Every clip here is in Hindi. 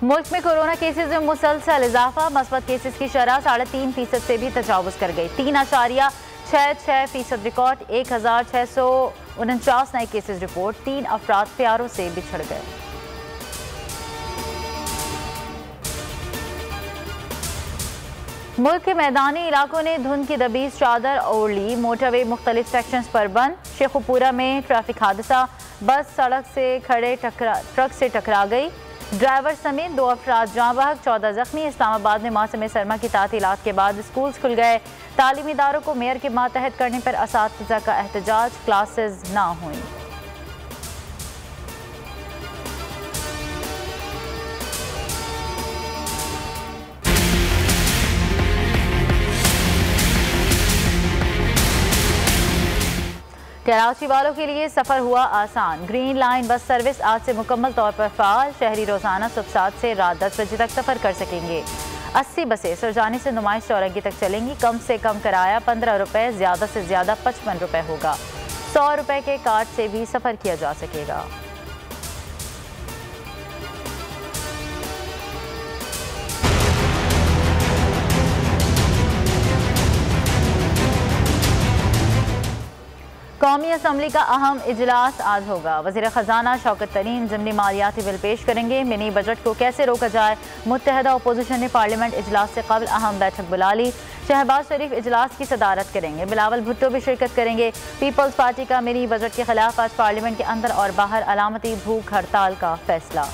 मुल्क में कोरोना केसेस में मुसलसल इजाफा, मस्बत केसेस की शरह 3.5% से भी तजावुज कर गई। 3.66% रिकॉर्ड। 1649 नए केसेस रिपोर्ट। 3 अफराद प्यारों से बिछड़ गए। मुल्क के मैदानी इलाकों ने धुंध की दबीज चादर ओढ़ ली। मोटरवे मुख्तलिफ सेक्शंस पर बंद। शेखुपुरा में ट्रैफिक हादसा, बस सड़क से खड़े ट्रक से टकरा गई। ड्राइवर समेत 2 अफराद जाँ बहक, 14 जख्मी। इस्लामाबाद में मौसम सरमा की तातीलात के बाद स्कूल खुल गए। तालीमी इदारों को मेयर के मातहत करने पर असातिज़ा का एहतजाज, क्लासेस ना हुई। कराची वालों के लिए सफ़र हुआ आसान। ग्रीन लाइन बस सर्विस आज से मुकम्मल तौर पर फ़ाल। शहरी रोज़ाना सुबह 7 से रात 10 बजे तक सफ़र कर सकेंगे। 80 बसें सुरजानी से नुमाइश चौरंगी तक चलेंगी। कम से कम किराया 15 रुपये, ज़्यादा से ज़्यादा 55 रुपये होगा। 100 रुपये के कार्ड से भी सफ़र किया जा सकेगा। कौमी असम्बली का अहम इजलास आज होगा। वज़ीर ख़जाना शौकत तरीन ज़िमनी मालियाती बिल पेश करेंगे। मिनी बजट को कैसे रोका जाए, मुत्तहदा अपोजिशन ने पार्लियामेंट इजलास से कबल अहम बैठक बुला ली। शहबाज शरीफ इजलास की सदारत करेंगे। बिलावल भुट्टो भी शिरकत करेंगे। पीपल्स पार्टी का मिनी बजट के खिलाफ आज पार्लियामेंट के अंदर और बाहर अलामती भूख हड़ताल का फैसला।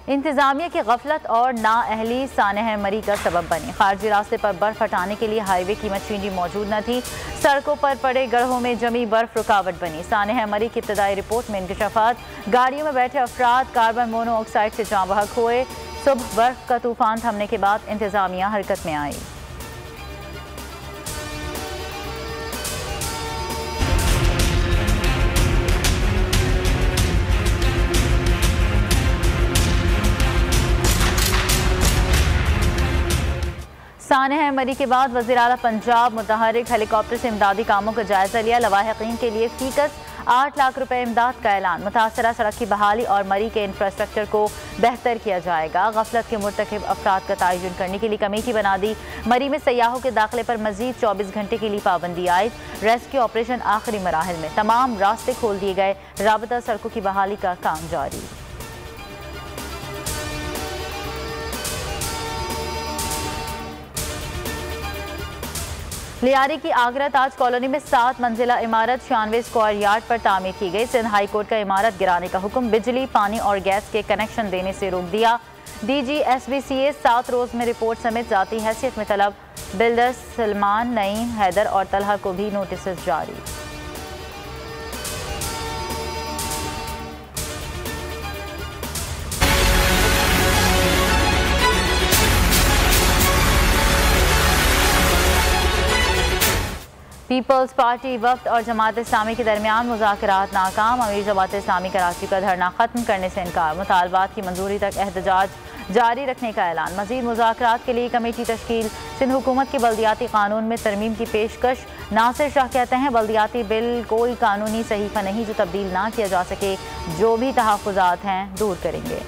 इंतजामिया की गफलत और नाअहली सानह मरी का सबब बनी। खारजी रास्ते पर बर्फ हटाने के लिए हाईवे की मशीनरी मौजूद न थी। सड़कों पर पड़े गड्ढों में जमी बर्फ रुकावट बनी। सानह मरी की इब्तदाई रिपोर्ट में इंकशाफात। गाड़ियों में बैठे अफराद कार्बन मोनोऑक्साइड से जाँ बहक हुए। सुबह बर्फ का तूफान थमने के बाद इंतजामिया हरकत में आई। सानह मरी के बाद वज़ीर आला पंजाब मुतहरिक हेलीकॉप्टर से इमदादी कामों का जायजा लिया। लवाहिकीन के लिए फीकस 8 लाख रुपए इमदाद का ऐलान। मुतासरा सड़क की बहाली और मरी के इंफ्रास्ट्रक्चर को बेहतर किया जाएगा। गफलत के मुर्तकिब अफराद का तयन करने के लिए कमेटी बना दी। मरी में सयाहों के दाखिले पर मजीद 24 घंटे के लिए पाबंदी आयद। रेस्क्यू ऑपरेशन आखिरी मराहल में, तमाम रास्ते खोल दिए गए। राबता सड़कों की बहाली का काम जारी। लियारी की आगरा ताज कॉलोनी में 7 मंजिला इमारत 96 स्क्वायर यार्ड पर तामीर की गई। सिंध हाई कोर्ट का इमारत गिराने का हुक्म। बिजली, पानी और गैस के कनेक्शन देने से रोक दिया। DGSBCA 7 रोज में रिपोर्ट समेत जाती हैसियत में तलब। बिल्डर्स सलमान, नईम, हैदर और तलहा को भी नोटिस जारी। पीपल्स पार्टी वफ्द और जमात इस्लामी के दरमियान मुज़ाकरात नाकाम। अमीर जमात इस्लामी कराची का धरना खत्म करने से इनकार। मुतालबात की मंजूरी तक एहतजाज जारी रखने का ऐलान। मजीद मुज़ाकरात के लिए कमेटी तश्कील। सिंध हुकूमत की बल्दियाती कानून में तरमीम की पेशकश। नासिर शाह कहते हैं बल्दियाती बिल कोई कानूनी सहीफा नहीं जो तब्दील ना किया जा सके। जो भी तहफ़्फ़ुज़ात हैं दूर करेंगे।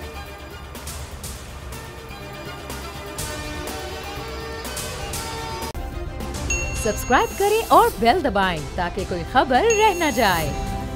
सब्सक्राइब करें और बेल दबाएं ताकि कोई खबर रह न जाए।